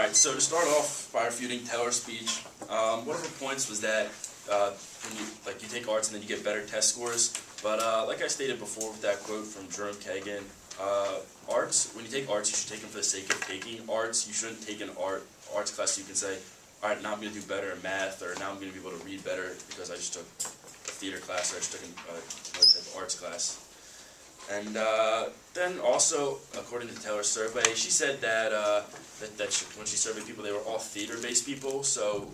Alright, so to start off by refuting Taylor's speech, one of her points was that when you take arts and then you get better test scores. But like I stated before with that quote from Jerome Kagan, when you take arts, you should take them for the sake of taking arts. You shouldn't take an arts class so you can say, alright, now I'm going to do better in math, or now I'm going to be able to read better because I just took a theater class, or I just took another type of arts class. And then also, according to Taylor's survey, she said that, when she surveyed people, they were all theater-based people. So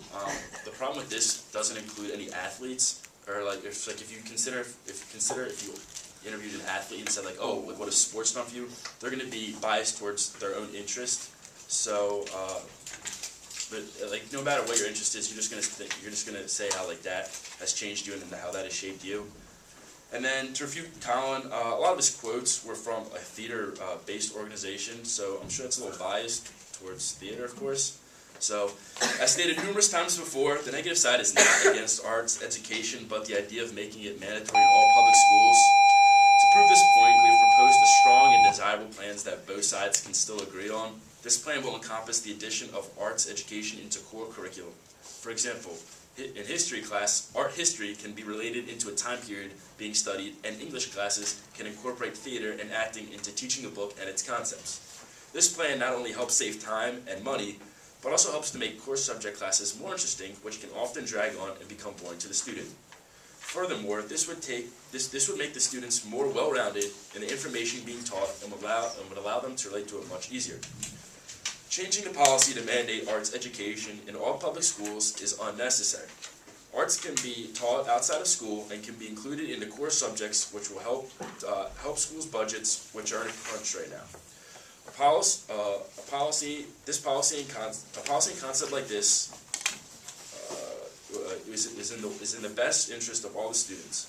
the problem with this doesn't include any athletes, or if you interviewed an athlete and said what is sports done for you, they're going to be biased towards their own interest. So, but no matter what your interest is, you're just gonna say how that has changed you and how that has shaped you. And then to refute Colin, a lot of his quotes were from a theater-based organization, so I'm sure it's a little biased towards theater, of course. So, as stated numerous times before, the negative side is not against arts education, but the idea of making it mandatory in all public schools. To prove this point, we've proposed a strong and desirable plans that both sides can still agree on. This plan will encompass the addition of arts education into core curriculum. For example, in history class, art history can be related into a time period being studied, and English classes can incorporate theater and acting into teaching a book and its concepts. This plan not only helps save time and money, but also helps to make core subject classes more interesting, which can often drag on and become boring to the student. Furthermore, this would make the students more well-rounded in the information being taught and would allow them to relate to it much easier. Changing the policy to mandate arts education in all public schools is unnecessary. Arts can be taught outside of school and can be included in the core subjects, which will help schools' budgets, which are in a crunch right now. A policy and concept like this is in the best interest of all the students.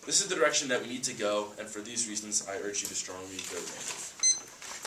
This is the direction that we need to go, and for these reasons, I urge you to strongly vote negative.